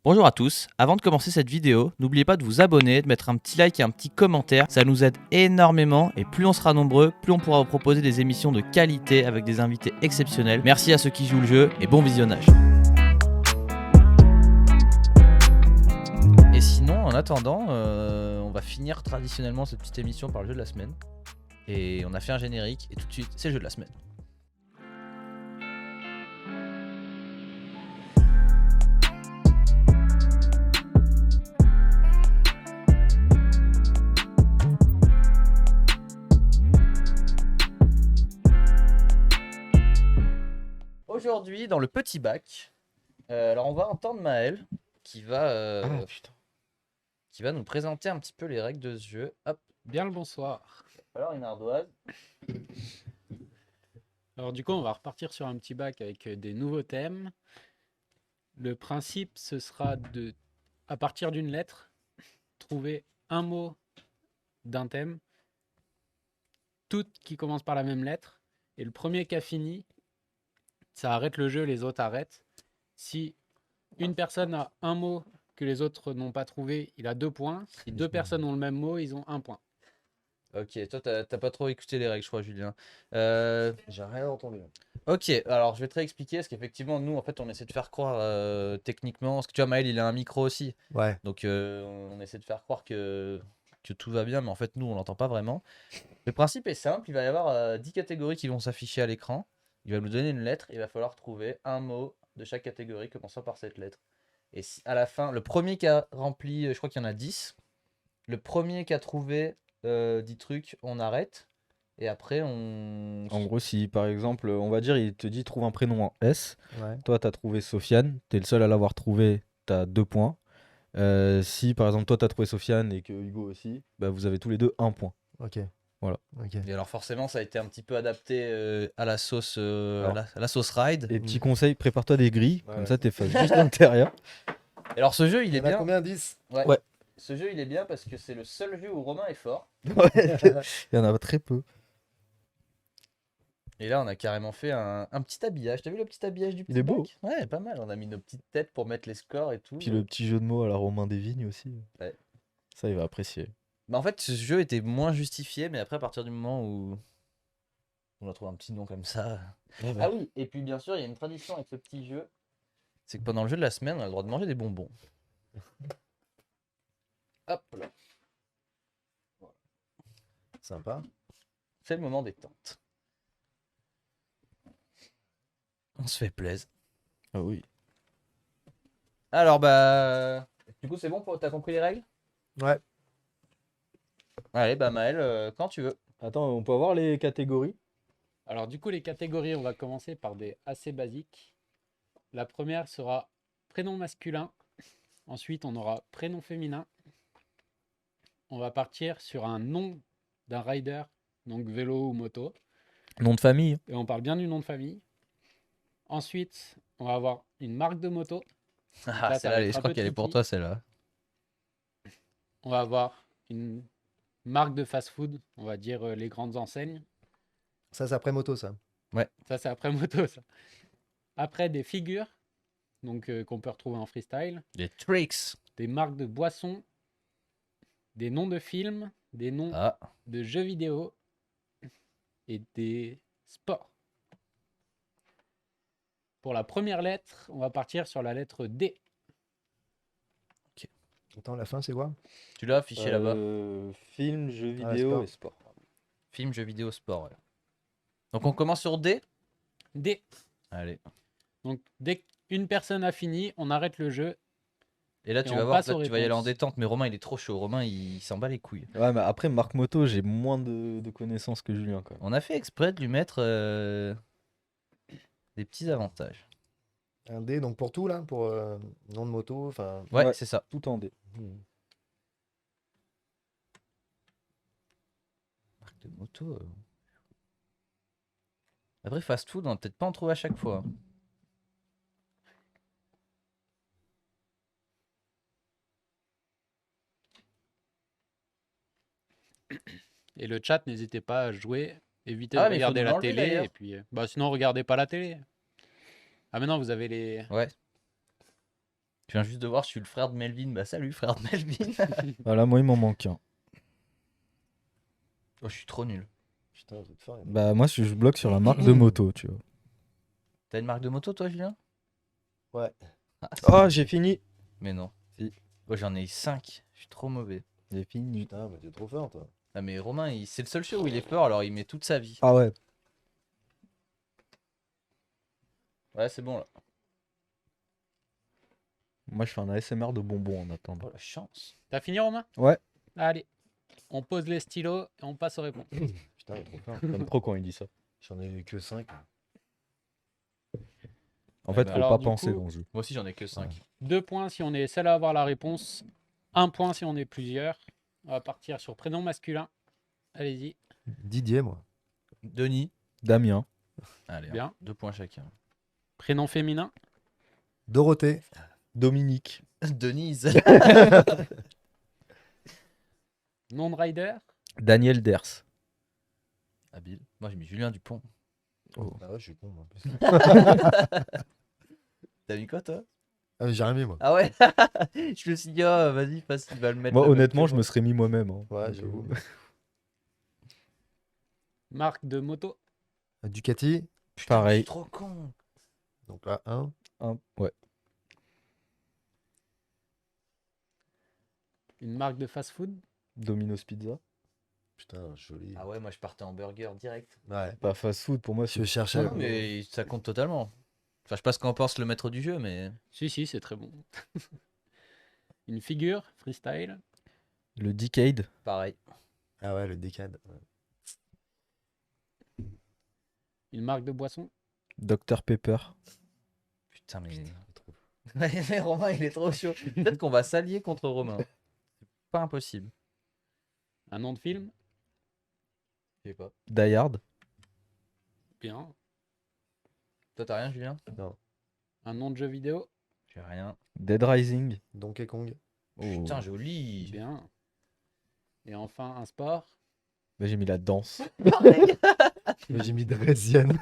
Bonjour à tous, avant de commencer cette vidéo, n'oubliez pas de vous abonner, de mettre un petit like et un petit commentaire, ça nous aide énormément et plus on sera nombreux, plus on pourra vous proposer des émissions de qualité avec des invités exceptionnels. Merci à ceux qui jouent le jeu et bon visionnage. Et sinon, en attendant, on va finir traditionnellement cette petite émission par le jeu de la semaine. Et on a fait un générique et tout de suite, c'est le jeu de la semaine. Aujourd'hui, dans le petit bac, alors on va entendre Maël qui va nous présenter un petit peu les règles de ce jeu. Hop, Bien le bonsoir. alors une ardoise. Alors du coup, on va repartir sur un petit bac avec des nouveaux thèmes. Le principe, ce sera de, à partir d'une lettre, trouver un mot d'un thème, toutes qui commencent par la même lettre. Et le premier qui a fini, ça arrête le jeu, les autres arrêtent. Si une personne a un mot que les autres n'ont pas trouvé, il a 2 points. Si 2 personnes ont le même mot, ils ont 1 point. Ok, toi t'as pas trop écouté les règles, je crois, Julien. J'ai rien entendu. Ok, alors je vais te réexpliquer, parce qu'effectivement, nous, en fait, on essaie de faire croire techniquement, parce que tu vois, Maël, il a un micro aussi, Ouais. donc on essaie de faire croire que tout va bien, mais en fait, nous, on l'entend pas vraiment. Le principe est simple, il va y avoir 10 catégories qui vont s'afficher à l'écran, il va nous donner une lettre, il va falloir trouver un mot de chaque catégorie commençant par cette lettre. Et à la fin, le premier qui a rempli, je crois qu'il y en a 10, le premier qui a trouvé 10 trucs, on arrête. Et après, on. En gros, si par exemple, on va dire, il te dit trouve un prénom en S, Ouais. toi t'as trouvé Sofiane, t'es le seul à l'avoir trouvé, t'as 2 points. Si par exemple toi t'as trouvé Sofiane et que Hugo aussi, bah, vous avez tous les deux 1 point. Ok. Voilà. Ok. Et alors forcément, ça a été un petit peu adapté à la sauce, Alors. à la sauce ride. Et petit conseil, prépare-toi des grilles, Ouais. comme ça t'effaces juste l'intérieur. Et alors ce jeu, il Il y est en a bien. combien 10? Ouais. Ce jeu, il est bien parce que c'est le seul jeu où Romain est fort. Ouais. Il y en a très peu. Et là, on a carrément fait un petit habillage. T'as vu le petit habillage du petit Il est beau. bac? Ouais, pas mal. On a mis nos petites têtes pour mettre les scores et tout. Puis le petit jeu de mots à la Romain Desvignes aussi. Ouais. Ça, il va apprécier. Bah, en fait, ce jeu était moins justifié, mais après, à partir du moment où on a trouvé un petit nom comme ça. Ah oui, et puis bien sûr, il y a une tradition avec ce petit jeu. C'est que pendant le jeu de la semaine, on a le droit de manger des bonbons. Hop là. Sympa. C'est le moment détente. On se fait plaisir. Ah oui. Alors bah... Du coup, c'est bon, t'as compris les règles? Ouais. Allez, bah Maël, quand tu veux. Attends, on peut avoir les catégories? Alors du coup, les catégories, on va commencer par des assez basiques. La première sera prénom masculin. Ensuite, on aura prénom féminin. On va partir sur un nom d'un rider, donc vélo ou moto. Nom de famille. Et on parle bien du nom de famille. Ensuite, on va avoir une marque de moto. Ah, là, ça celle-là, va être je un crois peu qu'elle est pour tricky. toi, celle-là. On va avoir une marque de fast-food, on va dire les grandes enseignes. Ça, c'est après moto, ça. Ça, c'est après moto, ça. Après, des figures, donc qu'on peut retrouver en freestyle. Les tricks. Des marques de boissons. Des noms de films. Des noms Ah, de jeux vidéo. Et des sports. Pour la première lettre, on va partir sur la lettre D. Attends, la fin, c'est quoi? tu l'as affiché là-bas. Film, jeux Ah, vidéo sport. et sport. Film, jeux vidéo, sport. Ouais. Donc on commence sur D. D. Allez. Donc, dès qu'une personne a fini, on arrête le jeu. Et là, Et tu on vas voir, passe là, aux tu vas y aller en réponses. détente. Mais Romain, il est trop chaud. Romain, il s'en bat les couilles. Ouais, mais après, Marc Moto, j'ai moins de connaissances que Julien quand même. On a fait exprès de lui mettre des petits avantages. Un D, donc pour tout, là? Pour nom de moto, enfin... Ouais, Ouais. c'est ça. Tout en D. Marque de moto. Après, fast food, on va peut-être pas en trouver à chaque fois. Et le chat, n'hésitez pas à jouer. Évitez Ah, de mais il faut regarder nous la l'enlever, télé. d'ailleurs. Et puis, sinon, regardez pas la télé. Ah, maintenant, vous avez les. Ouais. Tu viens juste de voir, je suis le frère de Melvin. Bah salut frère de Melvin. Voilà, moi, il m'en manque un. Oh, je suis trop nul. Putain, je vais te faire. Bah, moi, je bloque sur la marque de moto, tu vois. T'as une marque de moto toi Julien? Ouais. Ah, Oh, j'ai fini. Mais non. Si. Oh, j'en ai 5. Je suis trop mauvais. J'ai fini. Putain, mais t'es trop fort, toi. Ah mais Romain, c'est le seul jeu où il est fort, alors il met toute sa vie. Ah ouais. Ouais, c'est bon là. Moi, je fais un ASMR de bonbons en attendant. Oh la chance. T'as fini, Romain? Ouais. Allez, on pose les stylos et on passe aux réponses. Putain, il est trop fort. J'aime trop quand il dit ça. J'en ai eu que 5. En Ouais, fait, bah, faut alors, pas du penser coup- dans le jeu. Moi aussi j'en ai que 5. 2 points si on est seul à avoir la réponse. 1 point si on est plusieurs. On va partir sur prénom masculin. Allez-y. Didier, moi. Denis. Damien. Allez, Bien. 2 points chacun. Prénom féminin. Dorothée. Dominique. Denise. Nom de rider. Daniel Ders. Habile. Moi j'ai mis Julien Dupont. Ah ouais, je suis con, moi. en plus. T'as mis quoi toi? Ah, mais j'ai rien mis, moi. Ah ouais. Je me suis dit, oh, vas-y, il va le mettre. Moi, le même honnêtement, que je moi. me serais mis moi-même. Hein. Ouais, Donc, j'avoue. Marque de moto. Ducati. Putain, je Pareil. suis trop con. Donc là, 1. Ouais. Une marque de fast-food. Domino's Pizza. Putain, joli. Ah ouais, moi je partais en burger direct. Ouais. Pas fast food pour moi. Je C'est... cherchais. Non, mais ça compte totalement. Enfin, je sais pas ce qu'en pense le maître du jeu, mais. Si, si, c'est très bon. Une figure. Freestyle. Le Decade. Pareil. Ah ouais, le décade. Ouais. Une marque de boisson. Dr Pepper. Putain, mais. Trop. Mais Romain, il est trop chaud. Peut-être qu'on va s'allier contre Romain. Pas impossible. Un nom de film. Je sais pas. Die Hard. Bien. Toi, t'as rien, Julien? Un nom de jeu vidéo. J'ai rien. Dead Rising. Donkey Kong. Putain, joli. Bien. Et enfin, un sport. Bah, j'ai mis la danse. Mais j'ai mis Drésienne.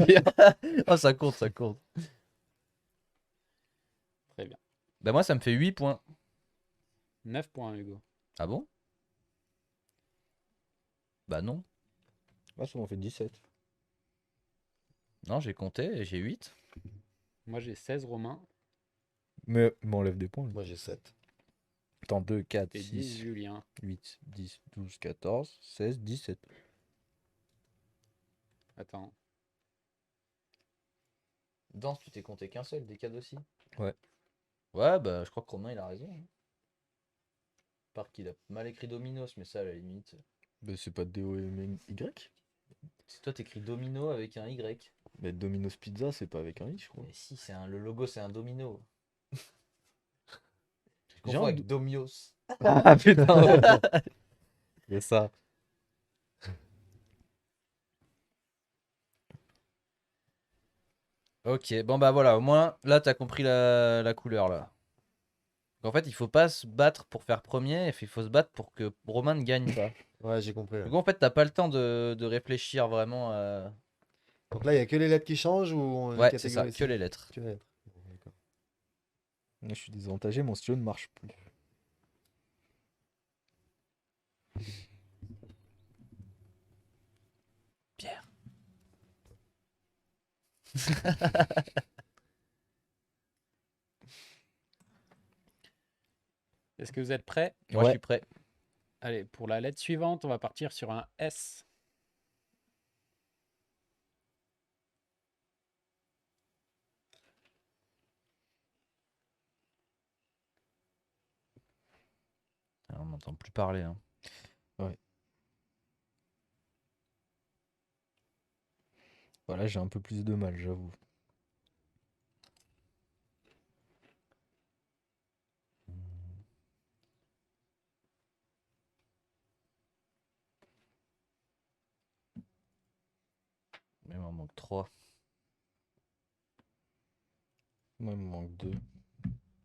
Bien. Oh, ça compte, ça compte. Très bien. Bah, moi, ça me fait 8 points. 9 points, Hugo. Ah bon? Bah, non. Ah, ça m'en fait 17. Non, j'ai compté et j'ai 8. Moi, j'ai 16 Romain Mais m'enlève des points. lui. Moi, j'ai 7. Attends, 2, 4, et 10 6, Julien. 8, 10, 12, 14, 16, 17. Attends. Danse, tu t'es compté qu'un seul, des aussi? Ouais. Ouais, bah, je crois que Romain, il a raison. Hein. Part qu'il a mal écrit Dominos, mais ça, à la limite. Bah, c'est pas D-O-M-Y. Si toi, t'écris Domino avec un Y. Mais Domino's Pizza, c'est pas avec un I, je crois. Mais si, le logo, c'est un domino. Je J'ai confonds un avec Domios. Ah putain. C'est ça. Ok, bon bah voilà, au moins, là, t'as compris la couleur, là. En fait, il faut pas se battre pour faire premier, il faut se battre pour que Romain ne gagne pas. Ouais, j'ai compris. Donc en fait, t'as pas le temps de réfléchir vraiment à... Donc là, il y a que les lettres qui changent ou les Ouais, c'est ça, catégories que les lettres. Que les lettres. Bon, d'accord. Je suis désavantagé, mon stylo ne marche plus. Pierre. Est-ce que vous êtes prêts? Moi, je suis prêt. Allez, pour la lettre suivante, on va partir sur un S. Alors, on n'entend plus parler. Hein. Voilà, j'ai un peu plus de mal, j'avoue. Mais il m'en manque 3. Moi, il me manque 2.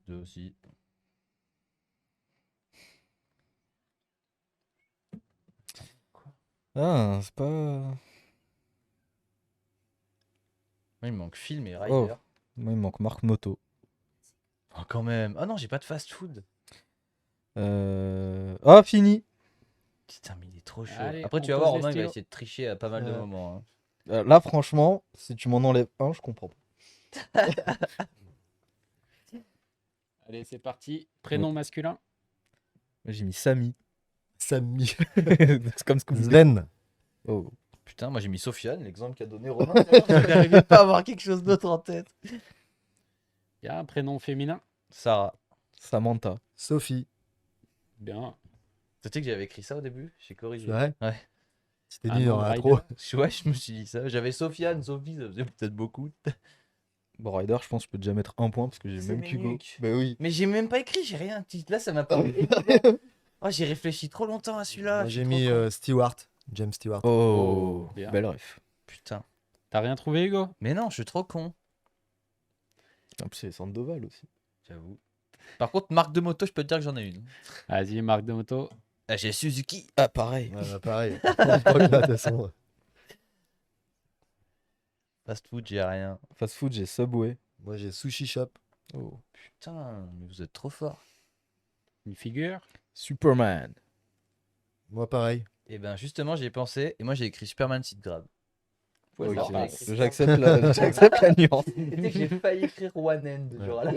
2 aussi. Ah, c'est pas... Moi, il me manque film et Rider. Oh. Moi, il me manque marque moto. Oh, quand même. Ah non, j'ai pas de fast-food. Ah, fini. Putain, mais il est trop chaud. Allez, Après, on tu vas pose voir, les Romain, il va stylos. essayer de tricher à pas mal de Ouais. moments, hein. Là, franchement, si tu m'en enlèves un, je comprends pas. Allez, c'est parti. Prénom masculin. Moi, j'ai mis Samy. Samy. C'est comme Scooby. Sven. Oh. Putain, moi j'ai mis Sofiane, l'exemple qu'a donné Romain. tout à l'heure, je n'arrivais pas à avoir quelque chose d'autre en tête. Il y a un prénom féminin. Sarah. Samantha. Sophie. Bien. Tu sais que j'avais écrit ça au début? J'ai C'est corrigé. vrai? Ouais. C'était Un nul nom dans de l'intro. rider. Ouais, je me suis dit ça. J'avais Sofiane, Sophie, ça faisait peut-être beaucoup. Bon, Ryder, je pense que je peux déjà mettre un point parce que j'ai C'est même mes qu'Hugo. nuques. Bah oui. Mais j'ai même pas écrit, j'ai rien. Là, ça m'a pas. Oh, j'ai réfléchi trop longtemps à celui-là. Moi, je suis j'ai trop mis con. Stewart. James Stewart. Oh, bien. belle ref. Putain. T'as rien trouvé, Hugo? Mais non, je suis trop con. En plus, c'est Sandoval aussi. J'avoue. Par contre, marque de moto, je peux te dire que j'en ai une. Vas-y, marque de moto. Ah, j'ai Suzuki. Ah, pareil. Ouais, bah, pareil. Je crois que là, de toute façon. Fast food, j'ai rien. Fast food, j'ai Subway. Moi, j'ai Sushi Shop. Oh. Putain, mais vous êtes trop fort. Une figure. Superman. Moi, pareil. Et ben justement, j'y ai pensé et moi j'ai écrit Superman Seed Grab. Faut Ok, savoir que j'ai écrit ça. j'accepte la nuance. Tu sais que j'ai failli écrire One End Ouais. genre là.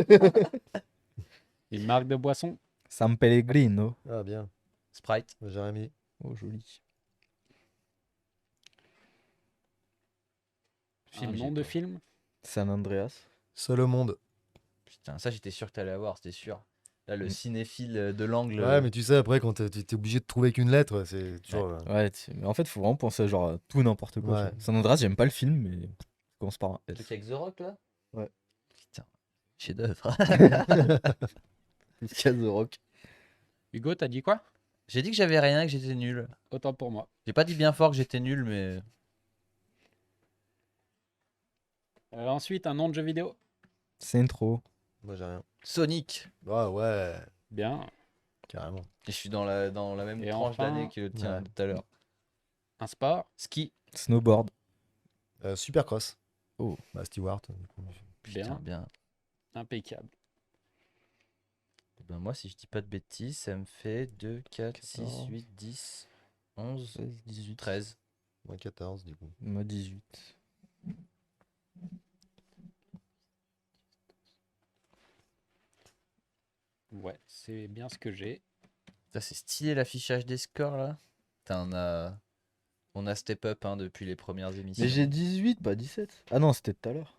Une marque de boisson. San Pellegrino. Ah, bien. Sprite. Moi, j'ai mis. Oh, joli. Film, Un j'ai nom de pas. film. San Andreas. Seul au monde. Putain, ça j'étais sûr que t'allais avoir, c'était sûr. Là, le Mm. cinéphile de l'angle. Ouais, mais tu sais, après, quand t'es obligé de trouver qu'une lettre, c'est toujours. Ouais, mais en fait, faut vraiment penser à genre à tout n'importe quoi. Ouais. tu vois. San Andreas, j'aime pas le film, mais ça commence par un Le S. truc avec The Rock là. Ouais. Putain, chef-d'œuvre. Jusqu'à The Rock. Hugo, t'as dit quoi? J'ai dit que j'avais rien, que j'étais nul. Autant pour moi. J'ai pas dit bien fort que j'étais nul, mais. Ensuite, un nom de jeu vidéo. Centro. Moi, j'ai rien. Sonic. Ah, ouais, Bien. carrément. Et je suis dans la même Et tranche enfin, d'année que le tien ouais. tout à l'heure. Un sport. Ski. Snowboard. Supercross. Oh. Bah, Stewart. Du coup. Putain, Bien. bien. Impeccable. Eh ben moi, si je dis pas de bêtises, ça me fait 2, 4, 6, 14, 8, 10, 11, 16, 18. 13. Moi, 14, du coup. Moi, 18. Ouais, c'est bien ce que j'ai. Ça, c'est stylé l'affichage des scores là. Putain, on a step up hein, depuis les premières émissions. Mais j'ai 18, pas 17. Ah non, c'était tout à l'heure.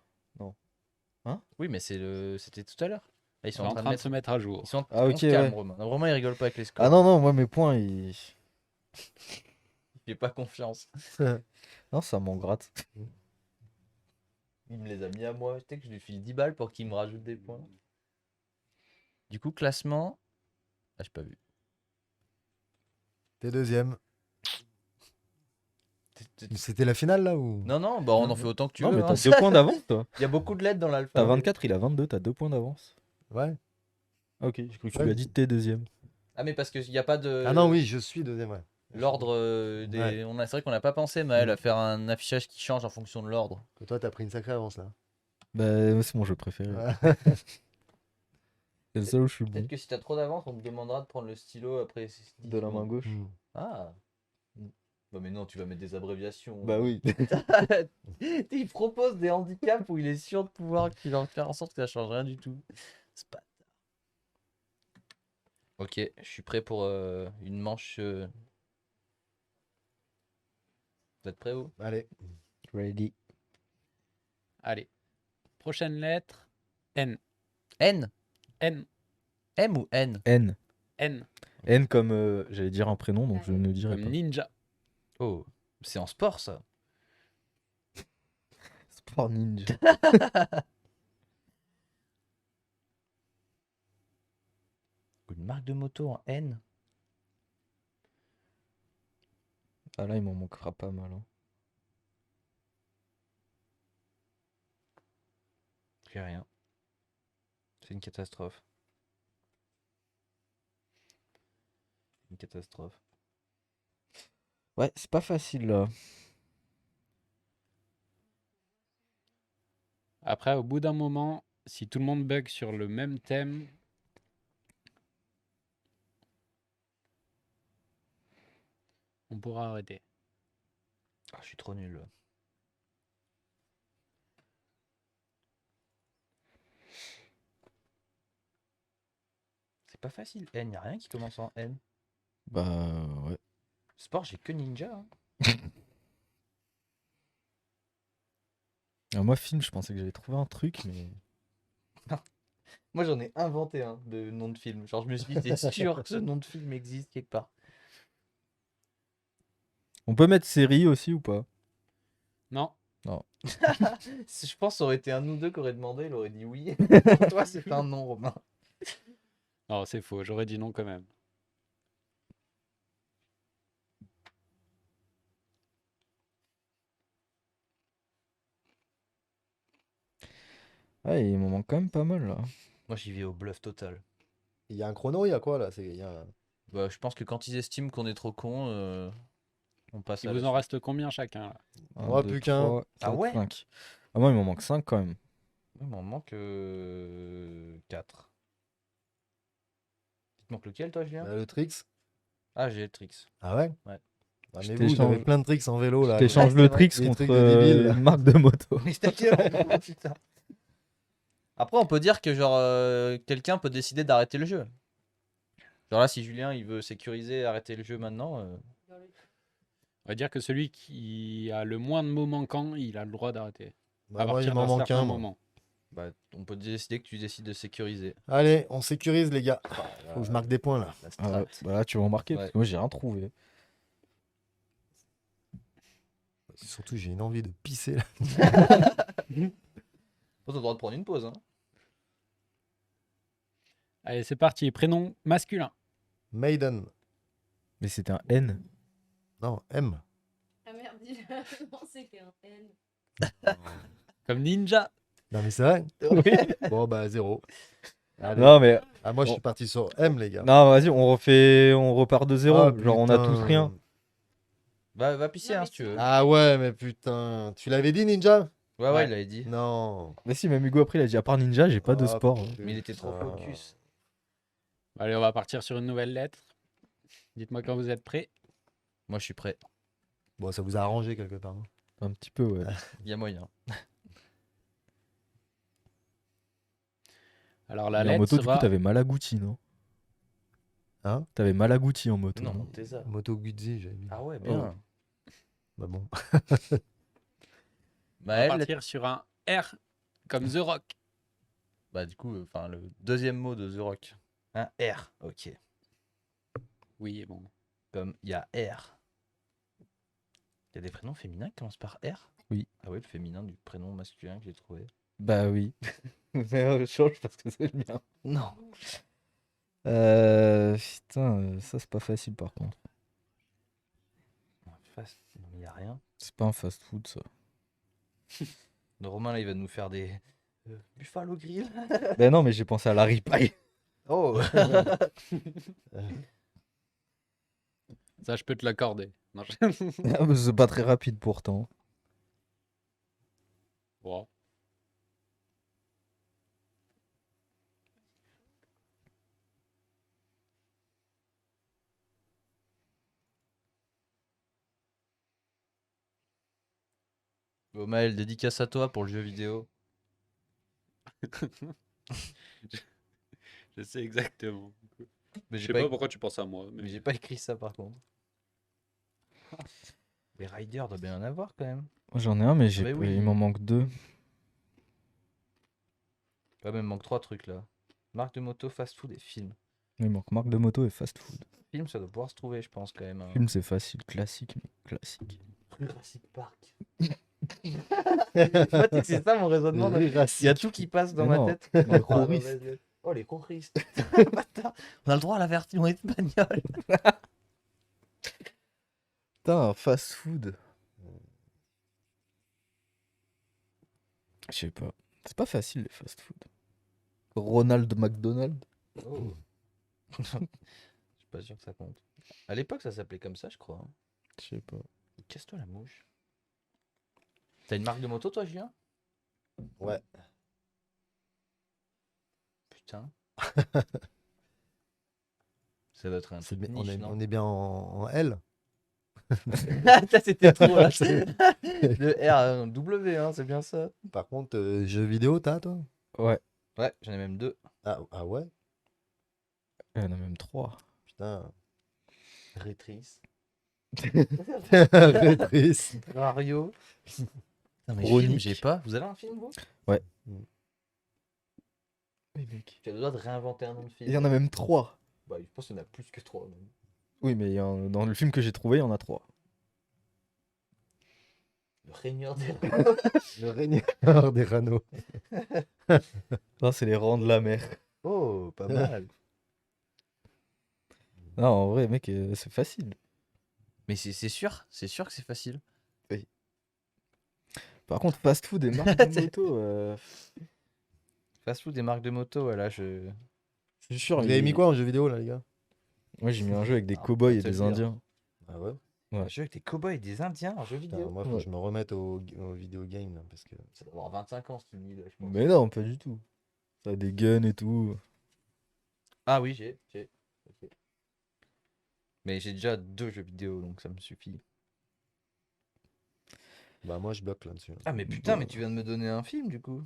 Oui, mais c'était tout à l'heure. Là, ils Ils sont en train de mettre. se mettre à jour. Ils sont... Ah, on ok, se calme, ouais. Romain. Non, Romain, il rigole pas avec les scores. Ah non, non, moi, mes points, ils. J'ai pas confiance. Non, ça m'en gratte. Il me les a mis à moi. Tu sais que je lui file 10 balles pour qu'il me rajoute des points. Du coup, classement. Ah, j'ai pas vu. T'es deuxième. T'es- C'était la finale, là ou... Non, non, bah on en fait autant que tu Non, veux. mais hein. t'as 2 points d'avance, toi. Il y a beaucoup de lettres dans T'as l'alphabet. 24, il a 22, t'as 2 points d'avance. Ouais. Ah, ok, j'ai cru que tu Ouais. lui as dit t'es deuxième. Ah, mais parce qu'il n'y a pas de. Ah non, oui, je suis deuxième, ouais. L'ordre des. Ouais. C'est vrai qu'on n'a pas pensé, Maël, à faire un affichage qui change en fonction de l'ordre. Que toi, t'as pris une sacrée avance, là. Bah, c'est mon jeu préféré. Ouais. C'est le seul où je suis bon. Peut-être que si t'as trop d'avance, on te demandera de prendre le stylo après. De la main gauche. Hmm. Ah. Bah mais non, tu vas mettre des abréviations. Bah oui. Il propose des handicaps où il est sûr de pouvoir qu'il va faire en sorte que ça change rien du tout. C'est pas. Ok, je suis prêt pour une manche. Vous êtes prêts vous? Allez. Ready. Allez. Prochaine lettre. N. N. N. M ou N? N. N. N comme j'allais dire un prénom, donc je ne dirai Comme pas. ninja. Oh, c'est en sport ça. Sport Ninja. Une marque de moto en N. Ah là, il m'en manquera pas mal. Hein. J'ai rien. C'est une catastrophe. Une catastrophe. Ouais, c'est pas facile là. Après, au bout d'un moment, si tout le monde bug sur le même thème, on pourra arrêter. Ah, je suis trop nul. C'est pas facile. N, y a rien qui commence en N. Bah ouais. Sport, j'ai que ninja. Hein. Alors, moi, film, je pensais que j'allais trouver un truc, mais. Moi, j'en ai inventé un de nom de film. Genre, je me suis dit, c'est sûr que ce nom de film existe quelque part. On peut mettre série aussi ou pas? Non, Je pense que ça aurait été un ou deux qui aurait demandé, il aurait dit oui. Toi, c'est un non, Romain. non, c'est faux. J'aurais dit non quand même. Ouais, il m'en manque quand même pas mal là. Moi, j'y vais au bluff total. Il y a un chrono, il y a quoi là? Il y a... Bah, je pense que quand ils estiment qu'on est trop con, on passe Il à vous la en suite. reste combien chacun là? Moi, plus qu'un. 3, Ah 4, ouais 5. Ah, moi, il m'en manque 5 quand même. Il m'en manque 4. Il te manque lequel, toi, Julien Le tricks. Ah, j'ai le tricks. Ah ouais? Ouais. Ah, Je mais vous avez t'échange- plein de tricks en vélo Je là. t'échange c'est le vrai, tricks des contre trucs de débile. une marque de moto. Mais c'était quel putain. Après, on peut dire que genre quelqu'un peut décider d'arrêter le jeu. Genre là, si Julien il veut sécuriser, arrêter le jeu maintenant. On va dire que celui qui a le moins de mots manquants, il a le droit d'arrêter. Bah, À moi, il partir m'en d'un manque certain un. Moi. moment. Bah, on peut décider que tu décides de sécuriser. Allez, on sécurise les gars. Faut que je marque des points là. La Ah, strat. bah là, tu vas remarquer Ouais. parce que moi, j'ai rien trouvé. Surtout, j'ai une envie de pisser là. Bon, t'as le droit de prendre une pause. Hein. Allez, c'est parti. Prénom masculin. Maiden. Mais c'était un N. Non, M. Ah merde, dis-le. Non, c'était un N. Comme ninja. Non, mais c'est vrai. Bon, bah, 0. Allez. Non, mais. Ah, moi, je Bon. suis parti sur M, les gars. Non, vas-y, on repart de zéro. Ah, Genre, on a putain. tous rien. Va pisser Non, hein, mais si tu veux. sinon- Ah ouais, mais putain. Tu l'avais dit, Ninja? Ouais, Ouais. il l'avait dit. Non. Mais si, même Hugo après, il a dit à part Ninja, j'ai pas de Ah, sport. Mais il était trop putain. focus. Allez, on va partir sur une nouvelle lettre. Dites-moi quand vous êtes prêts. Moi, je suis prêt. Bon, ça vous a arrangé quelque part. hein. Un petit peu, ouais. Il y a moyen. Alors la Mais en lettre moto, du coup, sera... t'avais Malaguti, non? Hein? T'avais Malaguti en moto. Non, non Montesa. Moto Guzzi, j'avais mis. Ah ouais, bien. Bah bon. On va Maël, partir sur un R comme The Rock. bah du coup, enfin le deuxième mot de The Rock. Un R, ok. Oui, bon. Comme il y a R. Il y a des prénoms féminins qui commencent par R? Oui. Ah oui, le féminin du prénom masculin que j'ai trouvé. Bah oui. Mais change parce que c'est le mien. Non. Putain, ça c'est pas facile par contre. Face, non, il n'y a rien. C'est pas un fast food ça. Le Romain là, il va nous faire des Buffalo Grill. Ben non, mais j'ai pensé à la ripaille. Oh. Ça, je peux te l'accorder. Non, Ah, mais c'est pas très rapide pourtant. Bon. Bon Maël, dédicace à toi pour le jeu vidéo. Je sais exactement. Mais Je j'ai sais pas, pas pourquoi tu penses à moi. mais Mais... j'ai pas écrit ça par contre. Les Riders doit bien en avoir quand même. J'en ai un, mais mais oui. il m'en manque deux. Ouais, mais il me manque 3 trucs là. Marque de moto, fast food et film. Il manque marque de moto et fast food. Film, ça doit pouvoir se trouver, je pense quand même. hein. Film, c'est facile, classique, mais classique. Jurassic Park. C'est ça mon raisonnement. là. Il y a tout qui passe dans Mais ma non, tête. les Ah, choristes. vas-y. Oh, les choristes. Bâtard. On a le droit à la version espagnole. Putain, fast food. Je sais pas. C'est pas facile les fast food. Ronald McDonald. Oh. Je suis pas sûr que ça compte. À l'époque, ça s'appelait comme ça, je crois. hein. Je sais pas. Casse-toi la mouche. T'as une marque de moto, toi, Julien? Ouais. putain. Ça doit être un C'est truc bien- on, niche, est, non? on est bien en L. Ah, ça c'était trop là. Le R, W, hein, c'est bien ça. Par contre, jeux vidéo, t'as toi? Ouais. Ouais, j'en ai même 2. Ah ouais? Il y en a même 3. Putain. Rétrice. Rétrice. Mario. Non mais Chronique. film, j'ai pas. Vous avez un film, vous? Ouais. Mm. Oui, mec. Tu as le droit de réinventer un nom de film. Il y en a même 3. Bah, je pense qu'il y en a plus que 3 même. Oui, mais dans le film que j'ai trouvé, il y en a 3. Le Régneur des Le Régneur des Rano. Non, c'est les rangs de la mer. Oh, pas mal. Non, en vrai, mec, c'est facile. Mais c'est sûr que c'est facile. Par contre, fast food et marque de moto, Fast food des marques de moto, voilà, je c'est sûr. Vous avez mis quoi en jeu vidéo là, les gars? Moi, j'ai mis un jeu avec des Ah, cow-boys pas et te le des dire. indiens. Ah ouais? Ouais. Un jeu avec des cow-boys et des indiens en jeu Putain, vidéo. moi, faut Ouais. que je me remette au vidéo game là, parce que. Ça doit avoir 25 ans, ce film là, je pense. Mais non, pas du tout. Ça a des guns et tout. Ah oui, j'ai. Ok. Mais j'ai déjà 2 jeux vidéo, donc ça me suffit. Bah, moi, je bloque là-dessus. Là. Ah mais putain, mais tu viens de me donner un film du coup.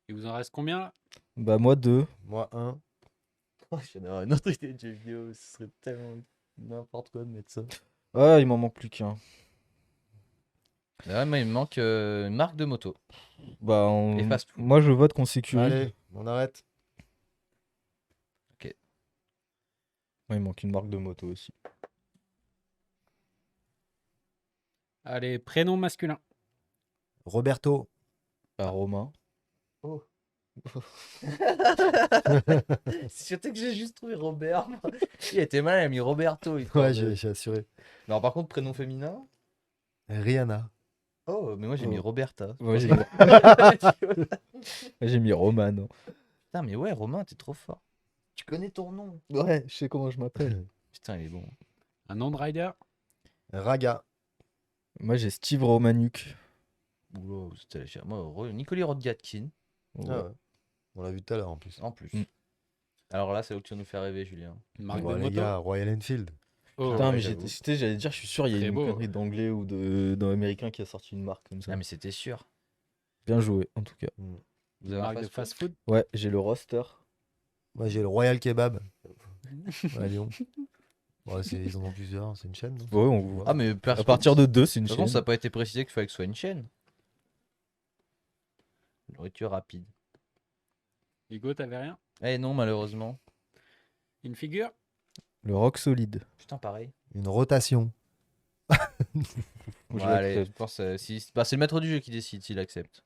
Il vous en reste combien là? Bah, moi, 2. Moi, un. Je viens d'avoir une autre idée de jeu vidéo, ce serait tellement n'importe quoi de mettre ça. Ah, il m'en manque plus qu'un. Ouais, moi il me manque une marque de moto. Bah, Et fast food. moi, je vote qu'on sécurise. Allez, on arrête. Moi, il manque une marque de moto aussi. Allez, prénom masculin. Roberto. Bah, Romain. C'est surtout que j'ai juste trouvé Robert. Il était mal, il a mis Roberto. Ouais, j'ai assuré. Non, par contre, prénom féminin. Rihanna. Oh, mais moi j'ai mis Oh. Roberta. Moi, j'ai mis... j'ai mis Roman. Putain, mais ouais, Romain, t'es trop fort. Tu connais ton nom. Ouais, je sais comment je m'appelle. Putain, il est bon. Un nom de rider. Raga. Moi, j'ai Steve Romanuk. Oula, c'était cher. Moi, Nicolas Rodgatkin, Ah ouais. On l'a vu tout à l'heure en plus. en plus. Mm. Alors là, c'est là où tu vas nous faire rêver, Julien. Une marque Ouais, de les moto. gars, Royal Enfield. Oh, Putain, ouais, mais j'avoue. j'allais dire, je suis sûr, il y a Très une beau. connerie d'anglais ou d'américain qui a sorti une marque comme ça. Ah, mais c'était sûr. Bien joué, en tout cas. Vous une avez un marque de fast-food fast-food. Ouais, j'ai le roster. Moi, j'ai le Royal Kebab. À Lyon. Ouais, ils en ont plusieurs, c'est une chaîne. Non Ouais, on voit. Ah, mais À partir de 2, c'est De une toute façon, chaîne. ça n'a pas été précisé qu'il fallait que ce soit une chaîne. Nourriture rapide. Hugo, t'avais rien? Eh non, malheureusement. Une figure? Le rock solide. Putain, pareil. Une rotation. Je Ouais, allez, l'accepte. je pense, bah, c'est le maître du jeu qui décide s'il accepte.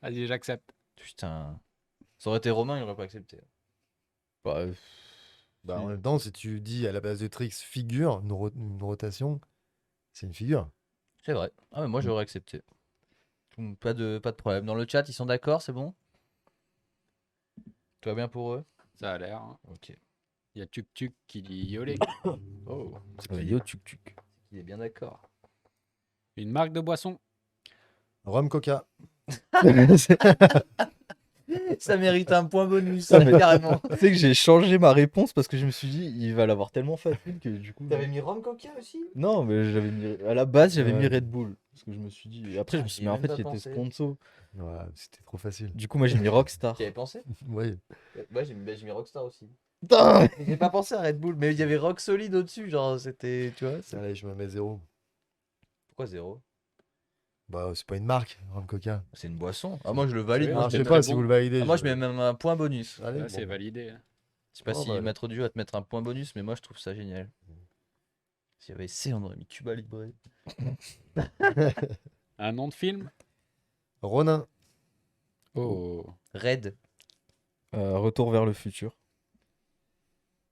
Vas-y, j'accepte. Putain. Ça aurait été Romain, il aurait pas accepté. Bah, Bah, en même temps, si tu dis à la base de Trix figure, une rotation, c'est une figure. C'est vrai. Ah, mais moi, j'aurais accepté. Pas de problème. Dans le chat, ils sont d'accord, c'est bon? Tout va bien pour eux? Ça a l'air. Hein. Ok. Il y a Tuk Tuk qui dit Yolé. Oh, yo, tuk. il est bien d'accord. Une marque de boisson. Rhum Coca. Ça mérite un point bonus, Ah, mais- carrément. Tu sais que j'ai changé ma réponse parce que je me suis dit, il va l'avoir tellement facile que du coup. T'avais mis Rhum Coca aussi? Non, mais j'avais mis. À la base, j'avais mis Ouais. Red Bull. Parce que je me suis dit. Et après, je me suis dit, mais en J'y ai fait, même il pas était pensé. sponsor. Ouais, c'était trop facile. Du coup, moi, j'ai mis Rockstar. Tu y avais pensé? Ouais. Ouais, j'ai mis Rockstar aussi. Putain. J'ai pas pensé à Red Bull, mais il y avait Rock Solid au-dessus, genre c'était, tu vois. Allez, je me mets 0. Pourquoi 0? Bah, c'est pas une marque, Rhum Coca. C'est une boisson. Ah, moi je le valide. Oui, Moi, Alors, je je mets sais très pas bon. si vous le validez. Ah, moi je mets même un point bonus. Allez, Là, bon, c'est bah. validé. Je sais pas Oh, si bah, Maître du jeu va te mettre un point bonus, mais moi je trouve ça génial. S'il y avait C, on aurait mis Cuba Libre. Un nom de film. Ronin. Oh. Red. Retour vers le futur.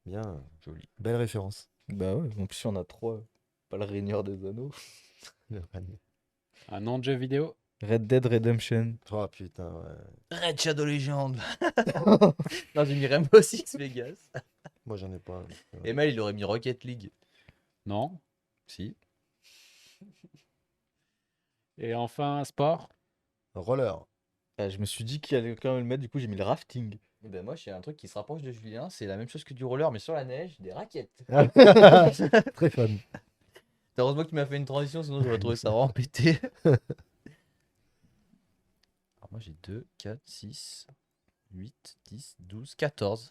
Bien. Joli. Belle référence. Bah ouais, en plus, il y en a 3. Pas le Régneur des Anneaux. Un nom de jeu vidéo. Red Dead Redemption. Oh putain, ouais. Red Shadow Legend. Non, j'ai mis Rainbow Six Vegas. Moi, j'en ai pas. Et Mal, il aurait mis Rocket League. Non. Si. Et enfin, sport. Roller. Ah, je me suis dit qu'il allait quand même le mettre, du coup, j'ai mis le rafting. Eh ben moi, j'ai un truc qui se rapproche de Julien. C'est la même chose que du roller, mais sur la neige, des raquettes. Très fun. Heureusement que tu m'as fait une transition, sinon j'aurais trouvé ça vraiment pété. Alors moi, j'ai 2, 4, 6, 8, 10, 12, 14.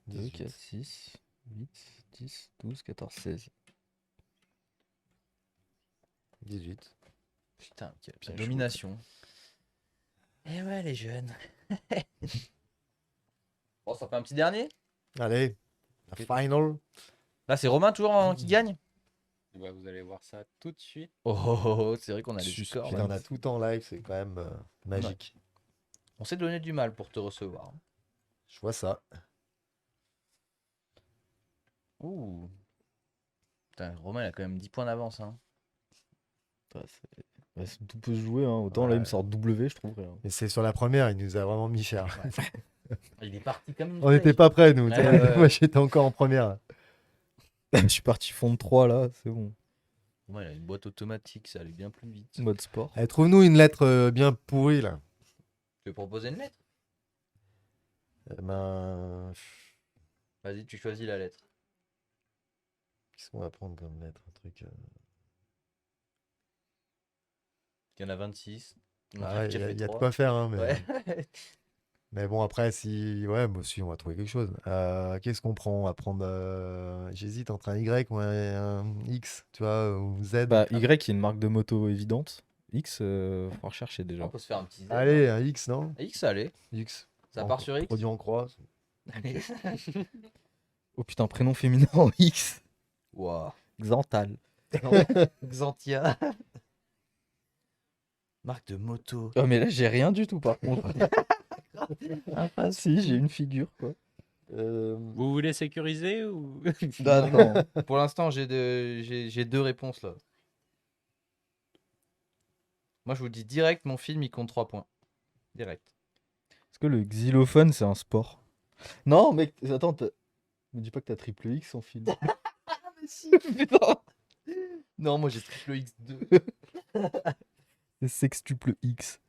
2, 4, 6, 8, 10, 12, 14, 16. 18. Putain, quelle Bien domination. Eh ouais, les jeunes. Bon, ça fait un petit dernier. Allez, la final. Là, c'est Romain toujours qui gagne. Bah, vous allez voir ça tout de suite. Oh, oh, oh, oh, c'est vrai qu'on a les Suspense. scores. Putain, là. on a tout en live, c'est quand même magique. On s'est donné du mal pour te recevoir. Je vois ça. Ouh. Putain, Romain, il a quand même 10 points d'avance. Hein. Tout peut se jouer, hein. Autant là, il me Ouais. sort W, je trouve rien. Mais c'est sur la première, il nous a vraiment mis cher. Il est parti quand même. On n'était pas prêts, nous. Ouais, ouais. Moi, j'étais encore en première. Je suis parti fond de 3 là, c'est bon. Romain, il a une boîte automatique, ça allait bien plus vite. Mode sport. Allez, trouve-nous une lettre bien pourrie, là. Tu veux proposer une lettre? Ben, Vas-y, tu choisis la lettre. qu'est-ce qu'on va prendre comme lettre? Un truc. Il y en a 26. On Ah a ouais, déjà il y a fait de trois. quoi faire, hein, mais... Ouais. mais bon, après, si... Ouais, moi aussi, on va trouver quelque chose. Qu'est-ce qu'on prend? On va prendre... J'hésite entre un Y ou un X, tu vois, ou Z. Bah, Y qui est une marque de moto évidente. X, faut rechercher déjà. On peut se faire un petit Z. Allez, un X, non? X, allez. X. Ça part sur X. Produit en croix. Allez. Oh putain, prénom féminin en X. Waouh. Xantal. Xantia. Marque de moto. Oh mais là j'ai rien du tout par contre. Ah si, j'ai une figure quoi. Vous voulez sécuriser ou Non. Pour l'instant, j'ai deux réponses là. Moi, je vous dis direct, mon film, il compte 3 points. Direct. Est-ce que le xylophone c'est un sport? Non mec, attends, me dis pas que t'as triple X en film. Putain. Non, moi, j'ai triple X2. C'est sextuple X.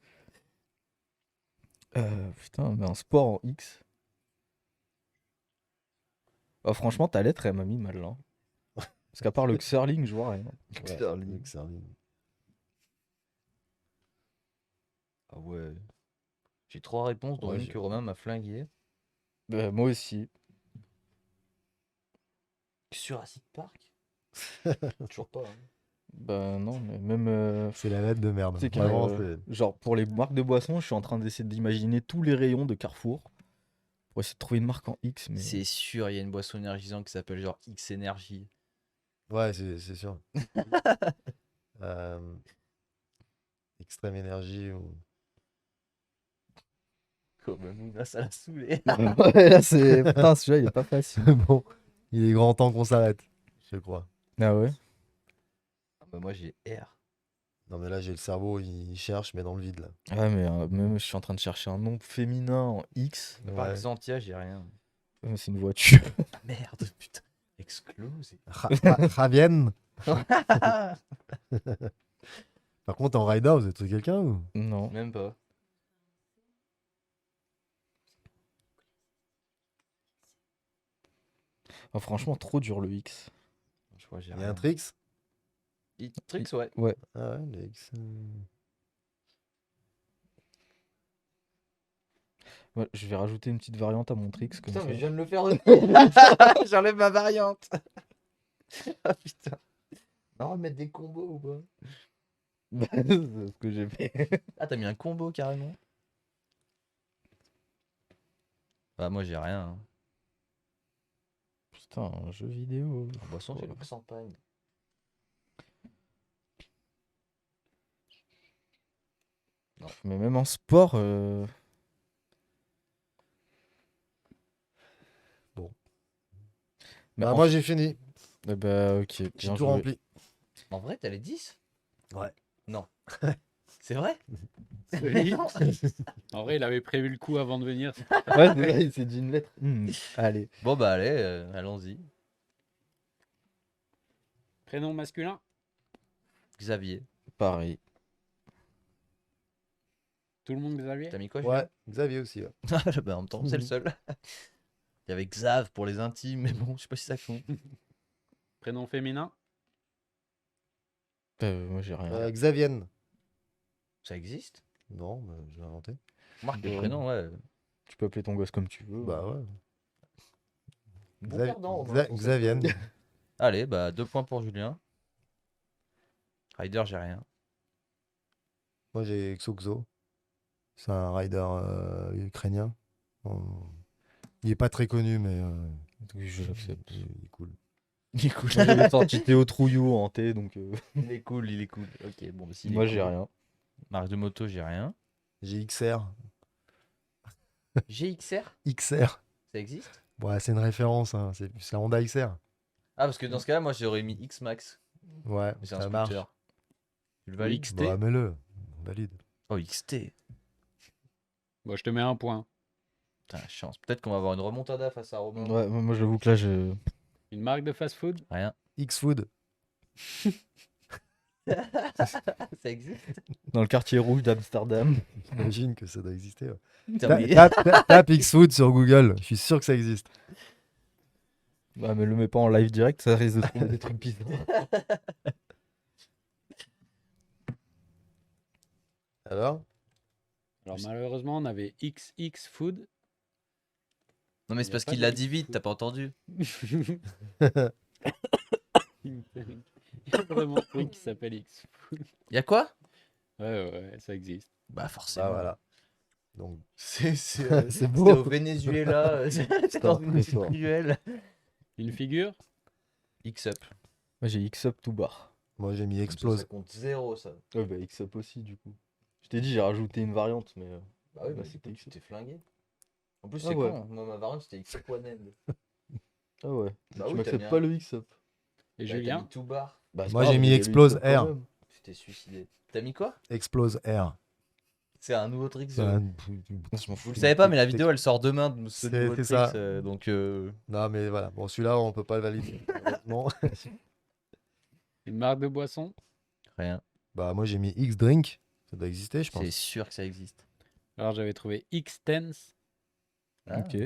Putain, mais un sport en X. Oh, franchement, ta lettre, elle m'a mis mal là. Parce qu'à part le curling, je vois rien. Xerling. Ah ouais. J'ai 3 réponses, dont Ouais, une j'ai- que Romain m'a flingué. Moi aussi. Jurassic Park. Toujours pas. Hein. Bah non, mais même... C'est la lettre de merde. c'est que, Vraiment, genre pour les marques de boissons, je suis en train d'essayer d'imaginer tous les rayons de Carrefour pour essayer de trouver une marque en X. Mais... C'est sûr, il y a une boisson énergisante qui s'appelle genre X Energy. Ouais, c'est sûr. Extrême énergie ou... Quand même, là, ça l'a saoulé. Ouais, là, c'est... Putain, celui-là, il est pas facile. Bon, il est grand temps qu'on s'arrête, je crois. Ah ouais? Ah bah moi, j'ai R. Non mais là j'ai le cerveau, il cherche mais dans le vide là. Ouais, mais même je suis en train de chercher un nom féminin en X. Par Ouais. Xantia, j'ai rien. C'est une voiture. Ah merde, putain. Explose. Ravienne. Par contre en rider vous êtes quelqu'un ou? Non. Même pas. Ah, franchement, trop dur le X. Je crois que j'ai Il y a rien. un Trix? Trix, ouais. Ah ouais, le X. Ouais, je vais rajouter une petite variante à mon Trix comme Putain, ça. mais je viens de le faire. J'enlève ma variante. Ah putain. On va mettre des combos ou pas? Bah, c'est ce que j'ai fait. Ah, t'as mis un combo carrément. Bah, moi, j'ai rien. Hein. Putain, un jeu vidéo. En boisson, j'ai le champagne. Mais même en sport. Bon. Mais Bah en- moi j'ai fini, Bah, ok. j'ai bien tout joué. rempli. En vrai, t'as les 10? Ouais. Non. C'est vrai? Solide. En vrai, il avait prévu le coup avant de venir. Ouais, c'est vrai, il s'est dit une lettre. Allez. Bon, bah, allez, allons-y. Prénom masculin. Xavier. Pareil. Tout le monde, Xavier? T'as mis quoi, Ouais, Xavier aussi. Ouais. Julien? Bah, en même temps, c'est le seul. Il y avait Xav pour les intimes, mais bon, je sais pas si ça compte. Prénom féminin? Moi j'ai rien. Xavienne. Ça existe? Non, bah, je l'ai inventé. Marque le Ouais. prénom, ouais. Tu peux appeler ton gosse comme tu veux. Bah ouais. Bon Xav- perdant, Romain, Xa- pour cette- Xavienne. Allez, bah 2 points pour Julien. Ryder, j'ai rien. Moi, j'ai Xoxo. C'est un rider ukrainien. On- Il est pas très connu, mais Oui, je l'accepte. il est cool. Il est cool. Moi, j'avais sorti Théo Trouillou en T, donc Il est cool, il est cool. Ok, bon, bah, s'il est moi j'ai cool. rien. Marque de moto, j'ai rien. J'ai XR. GXR, XR. ça existe? Ouais, c'est une référence. Hein. C'est la Honda XR. Ah, parce que dans ce cas-là, moi j'aurais mis X-Max. Ouais, Mais c'est un ça marche. scooter. Tu le valides? XT. Bah, mets-le. On valide. Oh, XT. Bon, je te mets un point. Putain, la chance. Peut-être qu'on va avoir une remontada face à Romain. Ouais, moi j'avoue que là, je... Une marque de fast-food? Rien. X-Food. Ça existe? dans le quartier rouge d'Amsterdam. J'imagine que ça doit exister. Ouais. Putain, Ta- mais- tape X-Food sur Google. Je suis sûr que ça existe. Bah, mais le mets pas en live direct, ça risque de trouver des trucs bizarres. Alors Alors malheureusement, on avait XX Food. Non, mais Il c'est y a parce pas qu'il de l'a X dit vite, food. t'as pas entendu. Il y a vraiment un truc qui s'appelle X. Y'a quoi? Ouais, ça existe. Bah, forcément. Bah voilà. Donc, C'est C'est c'était beau. au Venezuela, c'est dans une très petite fort. ruelle. Une figure? X-Up. Moi j'ai X-Up tout bar. moi, j'ai mis Ça Explose. compte 0, ça. Ouais, bah X-Up aussi, du coup. Je t'ai dit, j'ai rajouté une variante, mais. Bah oui, Bah, bah c'était c'était tu t'es flingué. En plus, Ah c'est ouais. con. Moi, ma variante, c'était X-Up One End. Ah ouais. Bah tu oui, t'as m'acceptes mis pas un- le X-Up. Et Bah, t'as Julien? mis tout bar. Bah, c'est Moi, pas j'ai grave, mis il y a le Explose X-Up quand R. même. Tu t'es suicidé. T'as mis quoi? Explose R. C'est un nouveau trick. C'est un- Vous le savez pas, mais la vidéo elle sort demain de ce C'est- nouveau c'est tricks. ça. Donc, Non, mais voilà. Bon, celui-là, on peut pas le valider. Honnêtement. Une marque de boisson? rien. Bah, moi, j'ai mis X-Drink. Ça doit exister, je pense. C'est sûr que ça existe. Alors j'avais trouvé X-Tense. Ah. Ok.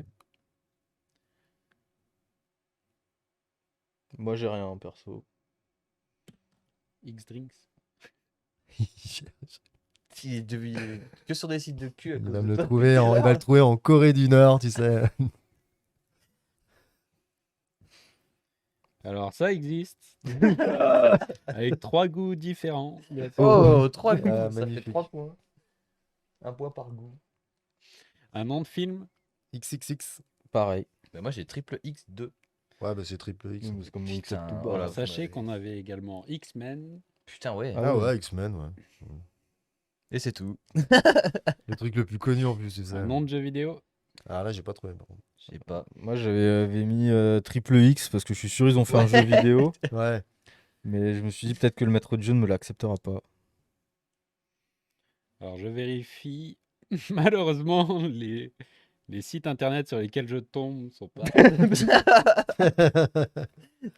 Moi j'ai rien perso. X-Drinks. Il est que sur des sites de cul. à Il cause va de me le toi. trouver il va le trouver en Corée du Nord, tu sais. Alors ça existe. Avec 3 goûts différents. bien sûr. Oh, 3 goûts. Ah, Ça fait magnifique. 3 points. Un point par goût. Un nom de film? XXX. Pareil. Bah, moi j'ai triple X2. Ouais, bah, c'est triple X. C'est comme mon Putain, X-Up tout bar. voilà. Alors, vous sachez m'avez- qu'on avait également X-Men. Putain, ouais. Ah Ah ouais. ouais, X-Men, ouais. Et c'est tout. Le truc le plus connu en plus, c'est ça. Un nom de jeu vidéo? Ah là, j'ai pas trouvé. par contre. Je sais pas. Moi j'avais mis triple X parce que je suis sûr ils ont fait un jeu vidéo. Ouais. Mais je me suis dit peut-être que le maître de jeu ne me l'acceptera pas. Alors je vérifie. Malheureusement, les sites internet sur lesquels je tombe sont pas.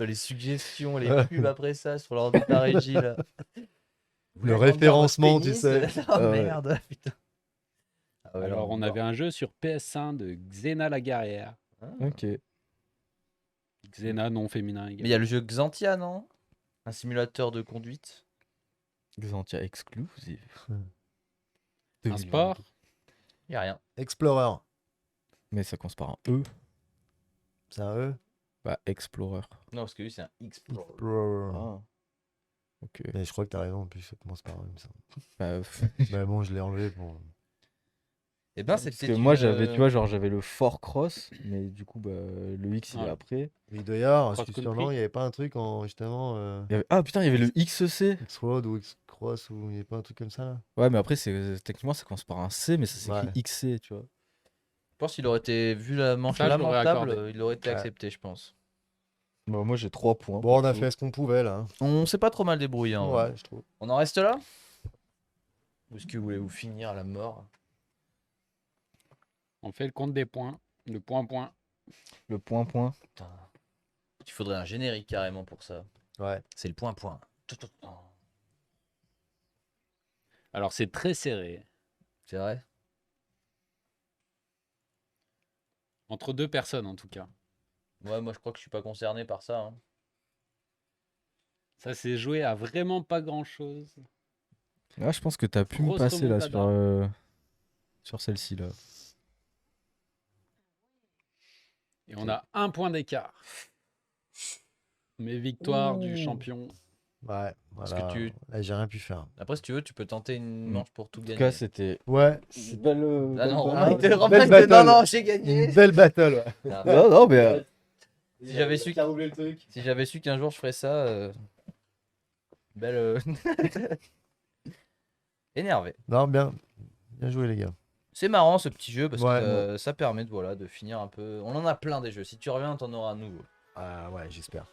Les suggestions, les pubs après ça sur l'ordi de la régie là. Vous Le voulez agrandir référencement, votre tu pénis sais. Oh Ah ouais. merde, putain. Ah ouais, là, Alors on va avait un jeu sur PS1 de Xena la guerrière. voir. Ok. Xena non féminin Mais il y également. a le jeu Xantia, non? Un simulateur de conduite. Xantia exclusive. Un sport? Il y a rien. Explorer. Mais ça commence par un E. C'est un E. Bah Explorer. Non, parce que lui c'est un Explorer. Explorer. Ah. Ok. Mais je crois que t'as raison, en plus, ça commence par un E, il me semble. Bah, Mais bon, je l'ai enlevé pour. Et ben parce c'était que moi j'avais, tu vois, genre j'avais le Fort Cross, mais du coup bah le X il est Ouais. après. Mais il doit y avoir, Cross je suis sûr, country. non, il n'y avait pas un truc en justement Ah putain, il y avait le XC. X-Road ou X-Cross ou il n'y avait pas un truc comme ça là. Ouais, mais après techniquement ça commence par un C, mais ça s'écrit Ouais. XC, tu vois. Je pense qu'il aurait été, vu la manche Ça, je l'aurais lamentable, accordé. il aurait été Ouais. accepté, je pense. Bah, moi j'ai 3 points. Bon, on a perso. fait ce qu'on pouvait là. On s'est pas trop mal débrouillé. Hein. Hein, Ouais, je trouve. On en reste là? Ou est-ce que vous voulez vous finir à la mort? On fait le compte des points. Le point. Le point. Putain. Il faudrait un générique carrément pour ça. Ouais. C'est le point. Alors c'est très serré. C'est vrai. Entre deux personnes, en tout cas. Ouais, moi je crois que je suis pas concerné par ça, hein. Ça s'est joué à vraiment pas grand-chose. Ah, je pense que t'as pu me Grosse passer là remontada. sur celle-ci là. Et on a un point d'écart. Mais victoire du Ouh. champion. Ouais, Parce que voilà. tu- Là, j'ai rien pu faire. Après, si tu veux, tu peux tenter une Mm. manche pour tout En tout gagner. cas, c'était Ouais, une belle. Ah non, belle Romain, il te- belle Romain, il te- non, battle. non, j'ai gagné. une belle battle, ouais. Ah, Non, non, mais Si j'avais su T'as roulé le truc. Si j'avais su qu'un jour je ferais ça, belle. Énervé. Non, bien joué, les gars. C'est marrant ce petit jeu parce Ouais, que ça permet de, voilà, de finir un peu. On en a plein des jeux. Si tu reviens, t'en auras un nouveau. Ah ouais, j'espère.